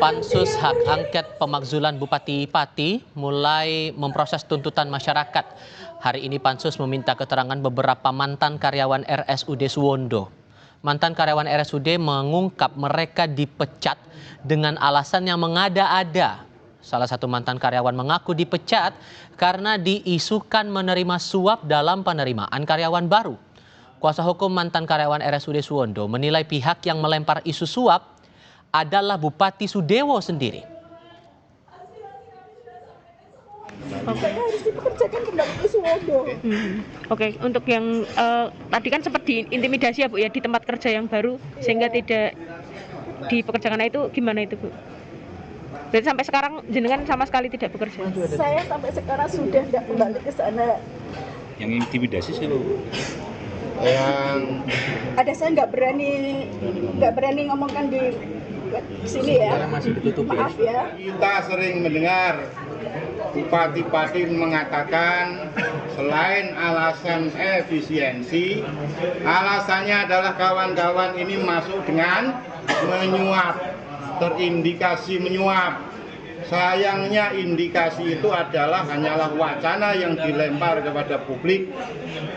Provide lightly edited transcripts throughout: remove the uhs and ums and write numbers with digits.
Pansus Hak Angket Pemakzulan Bupati Pati mulai memproses tuntutan masyarakat. Hari ini Pansus meminta keterangan beberapa mantan karyawan RSUD Suwondo. Mantan karyawan RSUD mengungkap mereka dipecat dengan alasan yang mengada-ada. Salah satu mantan karyawan mengaku dipecat karena diisukan menerima suap dalam penerimaan karyawan baru. Kuasa hukum mantan karyawan RSUD Suwondo menilai pihak yang melempar isu suap adalah Bupati Sudewo sendiri. Saya harus dipekerjakan kembali ke Suwondo. Oke, untuk yang tadi kan sempat diintimidasi ya Bu ya di tempat kerja yang baru sehingga tidak dipekerjakan, itu gimana itu Bu? Berarti sampai sekarang jenengan sama sekali tidak bekerja? Saya sampai sekarang sudah tidak kembali ke sana. Yang intimidasi siapa Bu? Ada saya nggak berani ngomongkan di sini ya. Maaf ya. Kita sering mendengar Bupati Pati mengatakan selain alasan efisiensi, alasannya adalah kawan-kawan ini masuk dengan menyuap, terindikasi menyuap. Sayangnya indikasi itu hanyalah wacana yang dilempar kepada publik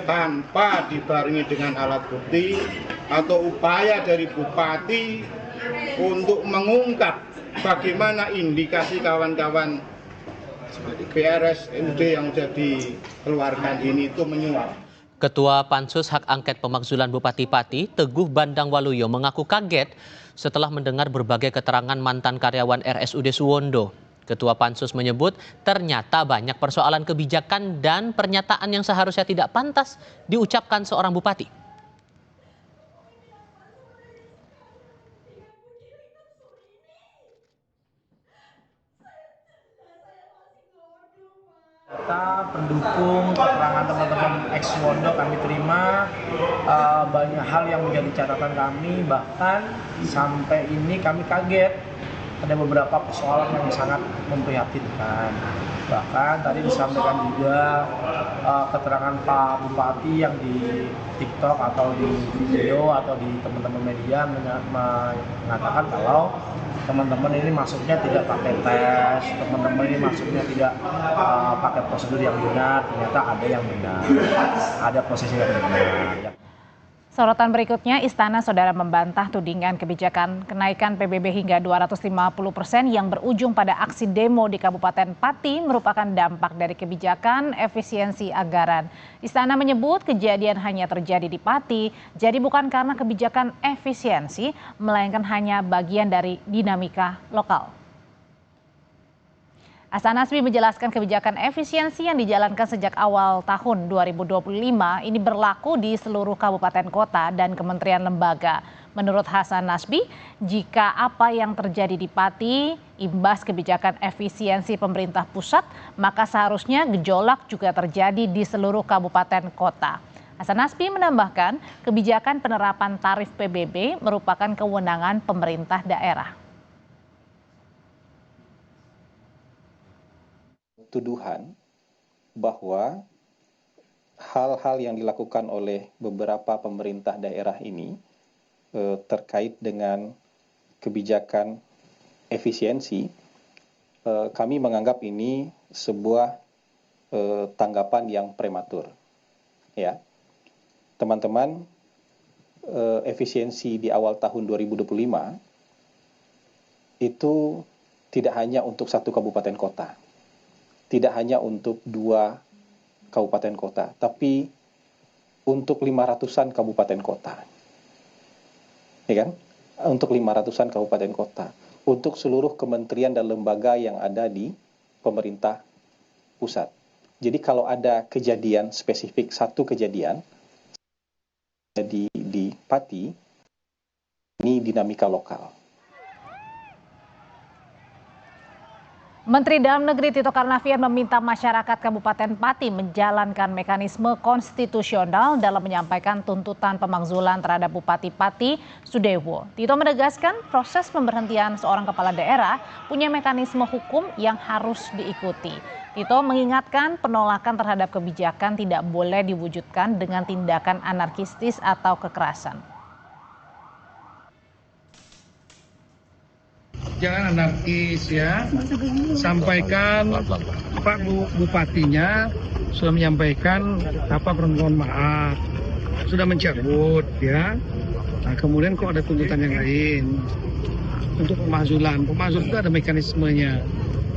tanpa dibarengi dengan alat bukti atau upaya dari Bupati untuk mengungkap bagaimana indikasi kawan-kawan PRSUD yang sudah dikeluarkan ini itu menyuap. Ketua Pansus Hak Angket Pemakzulan Bupati Pati, Teguh Bandang Waluyo, mengaku kaget setelah mendengar berbagai keterangan mantan karyawan RSUD Suwondo. Ketua Pansus menyebut ternyata banyak persoalan kebijakan dan pernyataan yang seharusnya tidak pantas diucapkan seorang bupati. Kita pendukung keterangan teman-teman ex Suwondo kami terima, banyak hal yang menjadi catatan kami, bahkan sampai ini kami kaget ada beberapa persoalan yang sangat memprihatinkan. Bahkan tadi disampaikan juga keterangan Pak Bupati yang di TikTok atau di video atau di teman-teman media mengatakan kalau teman-teman ini masuknya tidak pakai tes, teman-teman ini masuknya tidak pakai prosedur yang benar, ternyata ada yang benar, ada proses yang benar. Sorotan berikutnya, Istana Saudara membantah tudingan kebijakan kenaikan PBB hingga 250% yang berujung pada aksi demo di Kabupaten Pati merupakan dampak dari kebijakan efisiensi anggaran. Istana menyebut kejadian hanya terjadi di Pati, jadi bukan karena kebijakan efisiensi, melainkan hanya bagian dari dinamika lokal. Hasan Nasbi menjelaskan kebijakan efisiensi yang dijalankan sejak awal tahun 2025 ini berlaku di seluruh kabupaten kota dan kementerian lembaga. Menurut Hasan Nasbi, jika apa yang terjadi di Pati imbas kebijakan efisiensi pemerintah pusat, maka seharusnya gejolak juga terjadi di seluruh kabupaten kota. Hasan Nasbi menambahkan, kebijakan penerapan tarif PBB merupakan kewenangan pemerintah daerah. Tuduhan bahwa hal-hal yang dilakukan oleh beberapa pemerintah daerah ini terkait dengan kebijakan efisiensi, kami menganggap ini sebuah tanggapan yang prematur. Ya, teman-teman, efisiensi di awal tahun 2025 itu tidak hanya untuk satu kabupaten kota. Tidak hanya untuk 2 kabupaten kota, tapi untuk 500-an kabupaten kota. Ya kan? Untuk 500-an kabupaten kota. Untuk seluruh kementerian dan lembaga yang ada di pemerintah pusat. Jadi kalau ada kejadian spesifik, satu kejadian di Pati, ini dinamika lokal. Menteri Dalam Negeri Tito Karnavian meminta masyarakat Kabupaten Pati menjalankan mekanisme konstitusional dalam menyampaikan tuntutan pemakzulan terhadap Bupati Pati Sudewo. Tito menegaskan proses pemberhentian seorang kepala daerah punya mekanisme hukum yang harus diikuti. Tito mengingatkan penolakan terhadap kebijakan tidak boleh diwujudkan dengan tindakan anarkistis atau kekerasan. jangan anarkis ya. Sampaikan Pak Bupatinya sudah menyampaikan permohonan maaf, sudah mencabut ya. Nah, kemudian kok ada tuntutan yang lain untuk pemakzulan. Pemakzulan itu ada mekanismenya.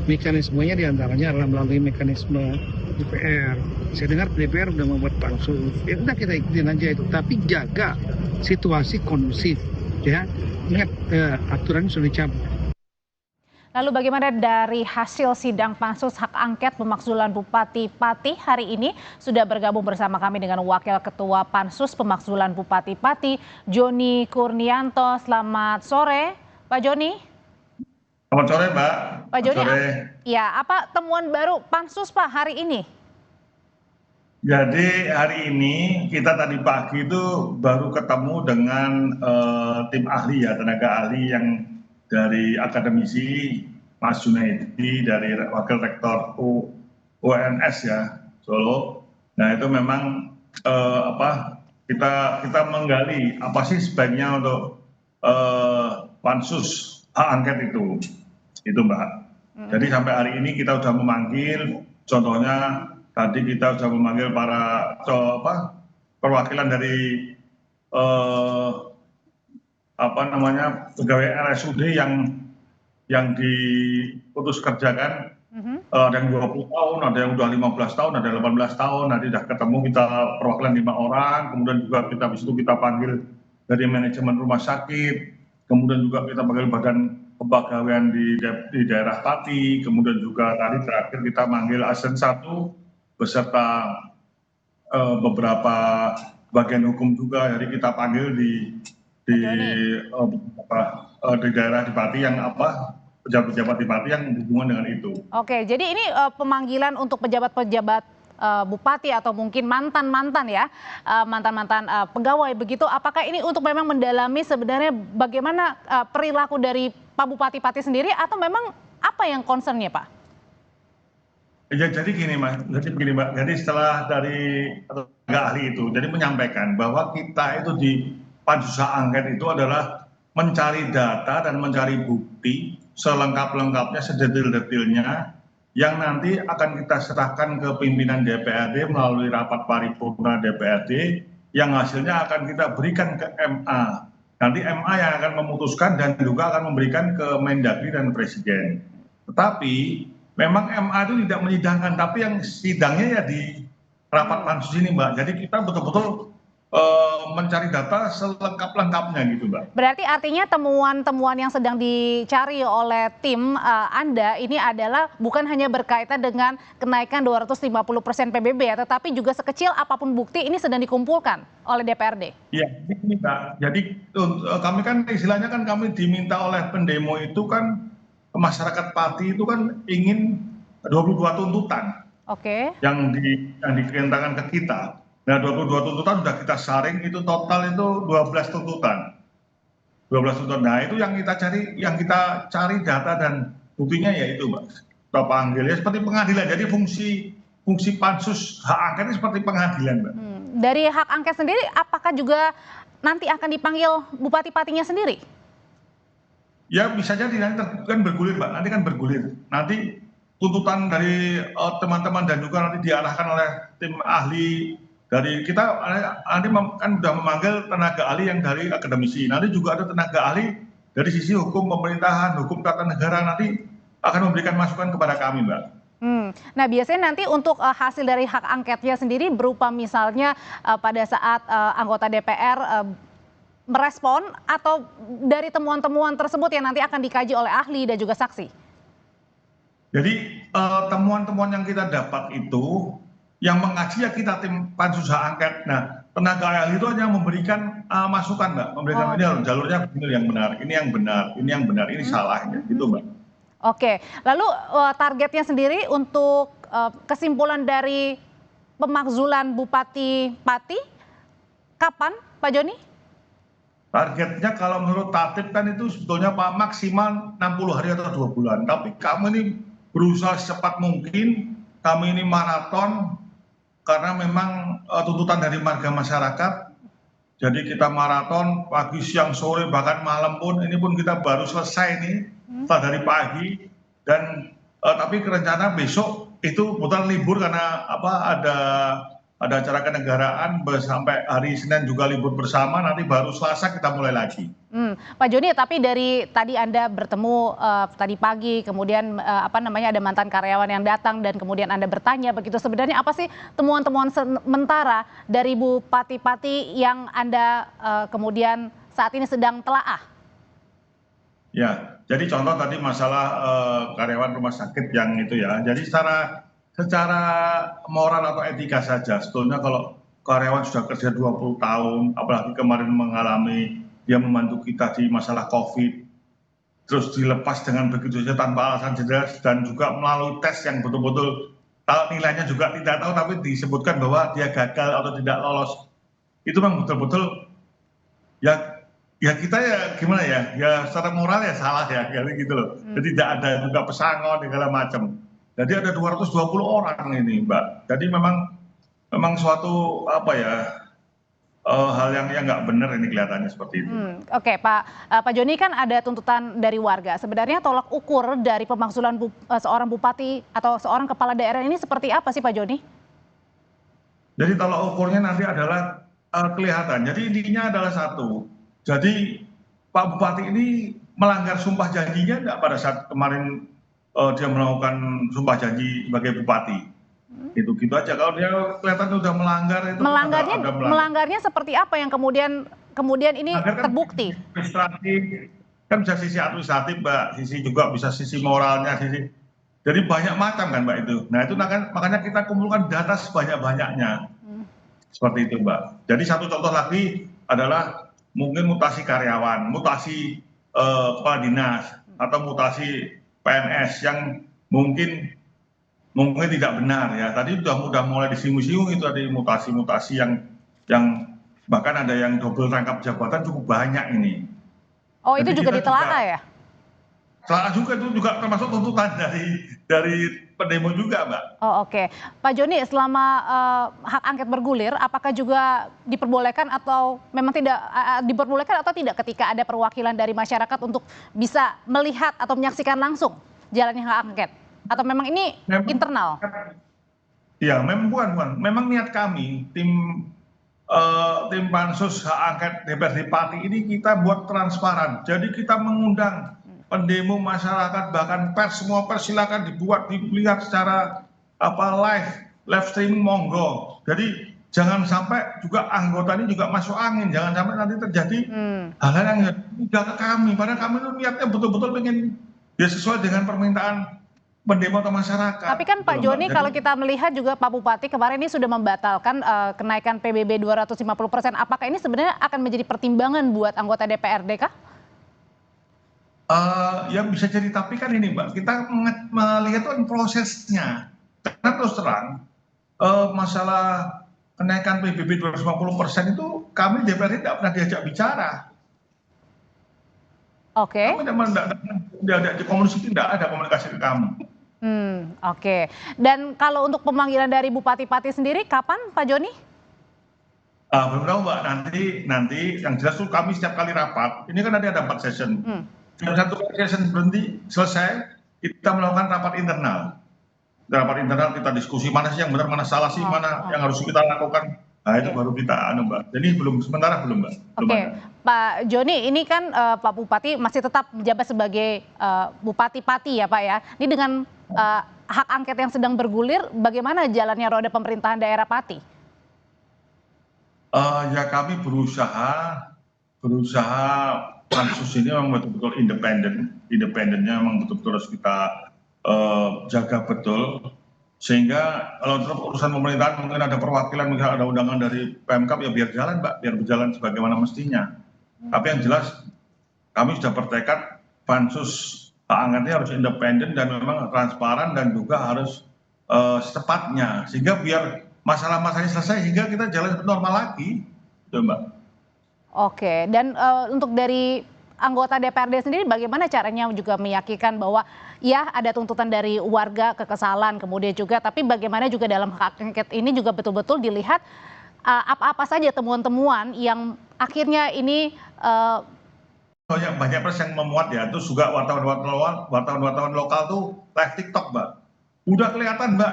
Mekanismenya diantaranya adalah melalui mekanisme DPR. Saya dengar DPR sudah membuat pansus. Ya udah kita ikutin aja itu, tapi jaga situasi kondusif ya. Ingat aturan sudah dicabut. Lalu bagaimana dari hasil sidang pansus hak angket pemakzulan Bupati Pati hari ini? Sudah bergabung bersama kami dengan Wakil Ketua Pansus Pemakzulan Bupati Pati, Joni Kurnianto. Selamat sore, Pak Joni. Selamat sore, Mbak. Pak Joni, ya, apa temuan baru Pansus Pak hari ini? Jadi hari ini kita tadi pagi itu baru ketemu dengan tim ahli ya, tenaga ahli yang dari akademisi Mas Junaidi dari Wakil Rektor UNS ya Solo. Nah itu memang kita menggali apa sih sebaiknya untuk pansus hak angket itu Mbak. Jadi sampai hari ini kita sudah memanggil, contohnya tadi kita sudah memanggil para perwakilan dari pegawai RSUD yang diputus kerjakan. Ada yang 20 tahun, ada yang udah 15 tahun, ada 18 tahun. Nanti sudah ketemu kita perwakilan 5 orang, kemudian juga kita habis itu kita panggil dari manajemen rumah sakit, kemudian juga kita panggil badan kepegawaian di daerah Pati, kemudian juga tadi terakhir kita manggil ASN 1 beserta beberapa bagian hukum juga. Jadi kita panggil di daerah di Pati yang pejabat-pejabat di Pati yang berhubungan dengan itu. Oke, jadi ini pemanggilan untuk pejabat-pejabat bupati atau mungkin mantan-mantan ya, mantan-mantan pegawai begitu. Apakah ini untuk memang mendalami sebenarnya bagaimana perilaku dari Pak Bupati Pati sendiri atau memang apa yang concernnya Pak? Ya, jadi gini Mbak, jadi setelah dari tenaga ahli itu, jadi menyampaikan bahwa kita itu di pansus hak angket itu adalah mencari data dan mencari bukti selengkap-lengkapnya, sedetil-detilnya, yang nanti akan kita serahkan ke pimpinan DPRD melalui rapat paripurna DPRD, yang hasilnya akan kita berikan ke MA. Nanti MA yang akan memutuskan dan juga akan memberikan ke Mendagri dan Presiden. Tetapi memang MA itu tidak menyidangkan, tapi yang sidangnya ya di rapat pansus ini Mbak. Jadi kita betul-betul mencari data selengkap-lengkapnya gitu Mbak. Berarti artinya temuan-temuan yang sedang dicari oleh tim Anda ini adalah bukan hanya berkaitan dengan kenaikan 250% PBB ya, tetapi juga sekecil apapun bukti ini sedang dikumpulkan oleh DPRD. Iya, ini Mbak. Jadi kami kan istilahnya kan kami diminta oleh pendemo itu kan, masyarakat Pati itu kan ingin 22 tuntutan. Oke. Yang dikirimkan ke kita. Nah 22 tuntutan sudah kita saring, itu total itu 12 tuntutan. 12 tuntutan. Nah itu yang kita cari data dan buktinya ya itu Mbak. Kita panggil ya seperti pengadilan. Jadi fungsi pansus hak angket ini seperti pengadilan Mbak. Dari hak angket sendiri apakah juga nanti akan dipanggil Bupati Patinya sendiri? Ya bisa jadi nanti kan bergulir Mbak. Nanti kan bergulir. Nanti tuntutan dari teman-teman dan juga nanti diarahkan oleh tim ahli dari kita, nanti kan sudah memanggil tenaga ahli yang dari akademisi. Nanti juga ada tenaga ahli dari sisi hukum pemerintahan, hukum tata negara, nanti akan memberikan masukan kepada kami Mbak. Nah biasanya nanti untuk hasil dari hak angketnya sendiri berupa misalnya pada saat anggota DPR merespon atau dari temuan-temuan tersebut yang nanti akan dikaji oleh ahli dan juga saksi. Jadi temuan-temuan yang kita dapat itu yang mengaji ya kita tim pansus hak angket. Nah tenaga ahli itu hanya memberikan masukan Mbak, memberikan ini jalurnya begini yang benar, ini yang benar, ini yang benar, ini salah gitu Mbak. Oke, lalu targetnya sendiri untuk kesimpulan dari pemakzulan Bupati Pati kapan Pak Joni? Targetnya kalau menurut tatip kan itu sebetulnya Pak maksimal 60 hari atau 2 bulan. Tapi kami ini berusaha secepat mungkin, kami ini maraton karena memang tuntutan dari warga masyarakat. Jadi kita maraton pagi, siang, sore, bahkan malam pun, ini pun kita baru selesai nih setelah dari pagi dan tapi rencana besok itu putar libur karena ada acara kenegaraan sampai hari Senin juga libur bersama, nanti baru Selasa kita mulai lagi. Pak Joni, tapi dari tadi Anda bertemu tadi pagi, kemudian ada mantan karyawan yang datang dan kemudian Anda bertanya begitu, sebenarnya apa sih temuan-temuan sementara dari Bupati Pati yang Anda kemudian saat ini sedang telaah? Ya, jadi contoh tadi masalah karyawan rumah sakit yang itu ya. Jadi secara moral atau etika saja, sebetulnya kalau karyawan sudah kerja 20 tahun, apalagi kemarin mengalami dia membantu kita di masalah COVID, terus dilepas dengan begitu saja tanpa alasan jelas dan juga melalui tes yang betul-betul nilainya juga tidak tahu tapi disebutkan bahwa dia gagal atau tidak lolos, itu memang betul-betul ya kita ya gimana ya secara moral ya salah ya gitu loh. Jadi tidak ada juga pesangon segala macam. Jadi ada 220 orang ini, Mbak. Jadi memang suatu hal yang nggak benar ini kelihatannya seperti itu. Oke, Pak Joni, kan ada tuntutan dari warga. Sebenarnya tolak ukur dari pemakzulan seorang bupati atau seorang kepala daerah ini seperti apa sih, Pak Joni? Jadi tolak ukurnya nanti adalah kelihatan. Jadi intinya adalah satu. Jadi Pak Bupati ini melanggar sumpah janjinya nggak pada saat kemarin dia melakukan sumpah janji sebagai bupati? Itu gitu aja. Kalau dia kelihatan sudah melanggar itu. Melanggarnya seperti apa yang kemudian ini terbukti? Administratif, kan bisa sisi administratif, Mbak. Sisi juga bisa sisi moralnya, jadi banyak macam kan, Mbak itu. Nah itu makanya kita kumpulkan data sebanyak-banyaknya. Seperti itu, Mbak. Jadi satu contoh lagi adalah mungkin mutasi karyawan, mutasi kepala dinas, atau mutasi PNS yang mungkin tidak benar ya. Tadi sudah mulai disinggung-singgung itu ada mutasi-mutasi yang bahkan ada yang double rangkap jabatan cukup banyak ini. Oh, itu juga ditelaah ya? Salah juga, itu juga termasuk tuntutan dari pendemo juga, Mbak. Oh, oke. Pak Joni, selama hak angket bergulir, apakah juga diperbolehkan atau memang tidak diperbolehkan atau tidak ketika ada perwakilan dari masyarakat untuk bisa melihat atau menyaksikan langsung jalannya hak angket? Atau memang ini internal? Ya, memang bukan. Memang niat kami, tim pansus hak angket DPRD Pati ini kita buat transparan. Jadi kita mengundang pendemo masyarakat, bahkan pers, semua pers silakan dilihat secara live streaming monggo. Jadi jangan sampai juga anggota ini juga masuk angin, jangan sampai nanti terjadi hal-hal yang tidak ke kami. Padahal kami itu niatnya betul-betul pengen ya sesuai dengan permintaan pendemo atau masyarakat. Tapi kan Pak Joni, kalau kita melihat juga Pak Bupati kemarin ini sudah membatalkan kenaikan PBB 250%. Apakah ini sebenarnya akan menjadi pertimbangan buat anggota DPRD kah? Ya bisa jadi, tapi kan ini Mbak, kita melihat kan prosesnya. Karena terus terang, masalah kenaikan PBB 250% itu kami DPRD tidak pernah diajak bicara. Oke. Kami tidak ada komunikasi, tidak ada komunikasi ke kami. Oke. Dan kalau untuk pemanggilan dari Bupati Pati sendiri, kapan Pak Joni? Belum tahu Mbak, nanti yang jelas tuh kami setiap kali rapat, ini kan ada 4 session. Yang satu session berhenti, selesai, kita melakukan rapat internal. Rapat internal kita diskusi mana sih yang benar, mana salah sih, mana yang harus kita lakukan. Nah itu baru kita Mbak. Jadi sementara belum Mbak. Oke, Pak Joni, ini kan Pak Bupati masih tetap menjabat sebagai Bupati Pati ya Pak ya. Ini dengan hak angket yang sedang bergulir, bagaimana jalannya roda pemerintahan daerah Pati? Ya kami berusaha pansus ini memang betul-betul independennya memang betul-betul harus kita jaga betul, sehingga kalau untuk urusan pemerintahan mungkin ada perwakilan, misalnya ada undangan dari Pemkab ya biar jalan Mbak, biar berjalan sebagaimana mestinya. Tapi yang jelas kami sudah bertekad pansus hak angketnya harus independen dan memang transparan dan juga harus secepatnya, sehingga biar masalah-masalahnya selesai hingga kita jalan normal lagi, gitu Mbak. Oke, dan untuk dari anggota DPRD sendiri bagaimana caranya juga meyakinkan bahwa ya ada tuntutan dari warga kekesalan kemudian juga, tapi bagaimana juga dalam hak angket ini juga betul-betul dilihat apa-apa saja temuan-temuan yang akhirnya ini banyak pers yang memuat ya, terus juga wartawan lokal tuh live TikTok, Mbak. Udah kelihatan, Mbak,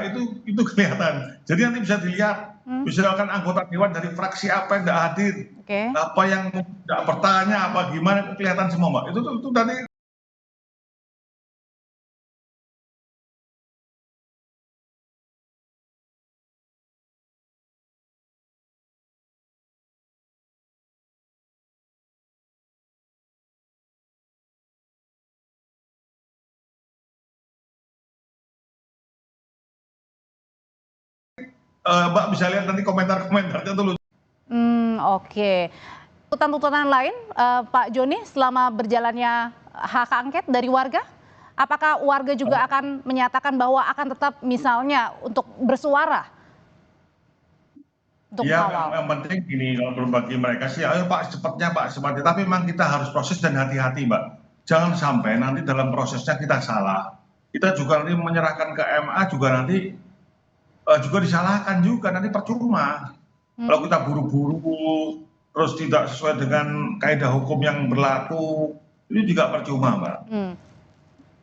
itu kelihatan. Jadi nanti bisa dilihat, misalkan anggota dewan dari fraksi apa yang nggak hadir, apa yang nggak bertanya, apa gimana, kelihatan semua, Mbak. Itu tadi. Mbak bisa lihat nanti komentar-komentarnya tuh. Oke. Tuntutan-tuntutan lain, Pak Joni, selama berjalannya hak angket dari warga, apakah warga juga akan menyatakan bahwa akan tetap misalnya untuk bersuara? Untuk Ya, mengawal? yang penting gini, kalau bagi mereka sih, ayo Pak, cepatnya Pak, cepatnya. Tapi memang kita harus proses dan hati-hati, Mbak. Jangan sampai nanti dalam prosesnya kita salah. Kita juga nanti menyerahkan ke MA juga nanti juga disalahkan juga, nanti percuma. Kalau kita buru-buru, terus tidak sesuai dengan kaidah hukum yang berlaku, itu juga percuma, Mbak.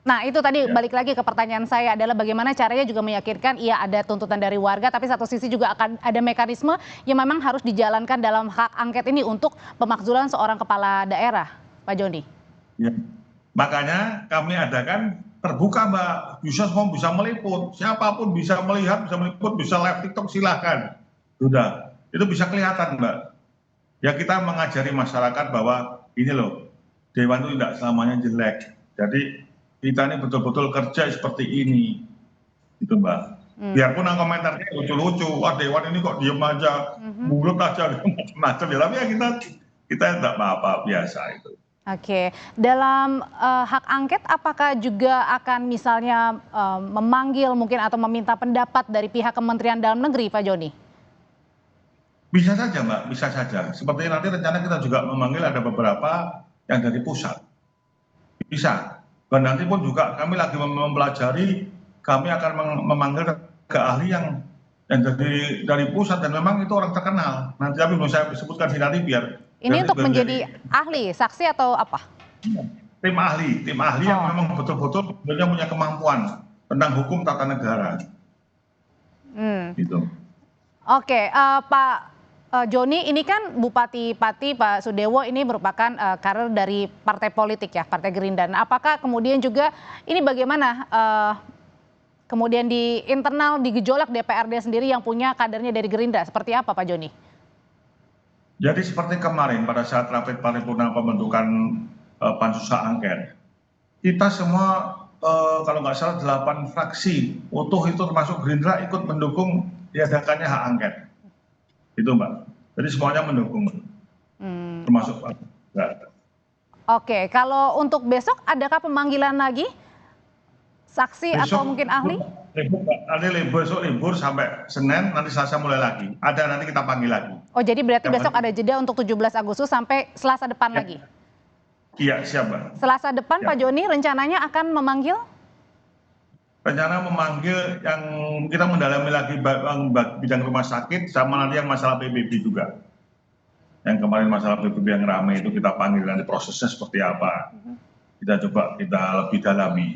Nah itu tadi balik lagi ke pertanyaan saya adalah bagaimana caranya juga meyakinkan iya ada tuntutan dari warga, tapi satu sisi juga akan ada mekanisme yang memang harus dijalankan dalam hak angket ini untuk pemakzulan seorang kepala daerah, Pak Joni. Ya. Makanya kami adakan terbuka, Mbak, semua bisa meliput, siapapun bisa melihat, bisa meliput, bisa live TikTok, silahkan. Sudah, itu bisa kelihatan, Mbak. Ya kita mengajari masyarakat bahwa ini loh, Dewan itu tidak selamanya jelek. Jadi kita ini betul-betul kerja seperti ini, gitu, Mbak. Biarpun yang komentarnya lucu-lucu, wah Dewan ini kok diem aja, mulut aja, macam-macam ya. Tapi ya kita tidak apa-apa, biasa itu. Oke, dalam hak angket apakah juga akan misalnya memanggil mungkin atau meminta pendapat dari pihak Kementerian Dalam Negeri, Pak Joni? Bisa saja, Mbak, bisa saja. Seperti nanti rencana kita juga memanggil ada beberapa yang dari pusat. Bisa. Dan nanti pun juga kami lagi mempelajari, kami akan memanggil ke ahli yang dari pusat dan memang itu orang terkenal. Nanti tapi mau saya sebutkan sih nanti biar. Ini untuk menjadi ahli, saksi atau apa? Tim ahli yang memang betul-betul punya kemampuan tentang hukum tata negara. Gitu. Oke, Pak Joni, ini kan Bupati Pati Pak Sudewo ini merupakan kader dari partai politik ya, Partai Gerindra. Apakah kemudian juga ini bagaimana kemudian di internal di gejolak DPRD sendiri yang punya kadernya dari Gerindra, seperti apa Pak Joni? Jadi seperti kemarin pada saat rapat paripurna pembentukan pansus hak angket, kita semua kalau nggak salah 8 fraksi utuh itu termasuk Gerindra ikut mendukung diadakannya hak angket. Itu, Mbak. Jadi semuanya mendukung, termasuk Pak. Oke, kalau untuk besok adakah pemanggilan lagi saksi besok, atau mungkin ahli? Besok libur sampai Senin, nanti Selasa mulai lagi. Ada nanti kita panggil lagi. Oh jadi berarti besok ada jeda untuk 17 Agustus sampai Selasa depan lagi? Iya, siap, Mbak. Selasa depan Pak Joni rencananya akan memanggil? Rencana memanggil yang kita mendalami lagi bidang rumah sakit sama nanti yang masalah PBB juga. Yang kemarin masalah PBB yang ramai itu kita panggil nanti prosesnya seperti apa. Kita coba kita lebih dalami.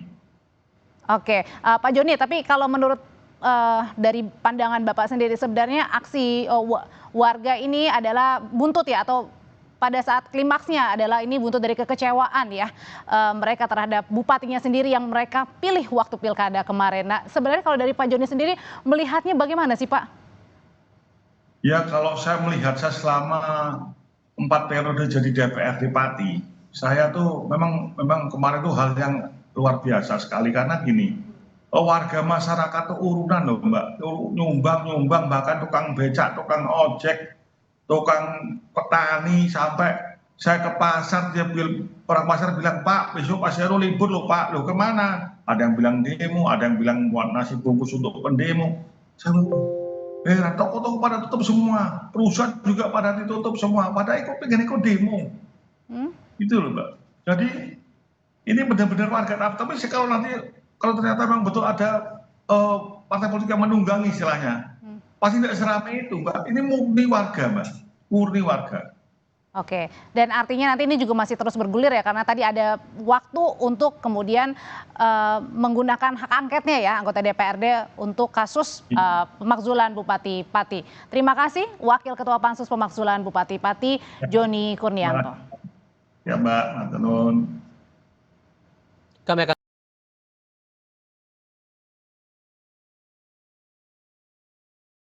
Oke, Pak Joni, tapi kalau menurut dari pandangan Bapak sendiri sebenarnya aksi warga ini adalah buntut ya atau pada saat klimaksnya adalah ini buntut dari kekecewaan ya mereka terhadap bupatinya sendiri yang mereka pilih waktu pilkada kemarin. Nah sebenarnya kalau dari Pak Joni sendiri melihatnya bagaimana sih Pak? Ya kalau saya melihat saya selama 4 periode jadi DPRD Pati, saya tuh memang kemarin tuh hal yang luar biasa sekali karena gini, warga masyarakat tuh urunan loh Mbak, nyumbang bahkan tukang becak, tukang ojek, tukang petani sampai saya ke pasar orang pasar bilang Pak besok Pak Heru libur loh Pak, loh kemana? Ada yang bilang demo, ada yang bilang buat nasi bungkus untuk pendemo. Saya toko-toko pada tutup semua, perusahaan juga pada ditutup semua, pada pengen ikut demo, itu loh Mbak. Jadi ini benar-benar warga tapi kalau ternyata memang betul ada partai politik yang menunggangi istilahnya, pasti tidak seramai itu Mbak. Ini murni warga Mbak, murni warga. Oke, dan artinya nanti ini juga masih terus bergulir ya, karena tadi ada waktu untuk kemudian menggunakan hak angketnya ya, anggota DPRD untuk kasus pemakzulan Bupati Pati. Terima kasih Wakil Ketua Pansus Pemakzulan Bupati Pati, Joni Kurnianto. Ya Mbak, matur nuwun. Kami akan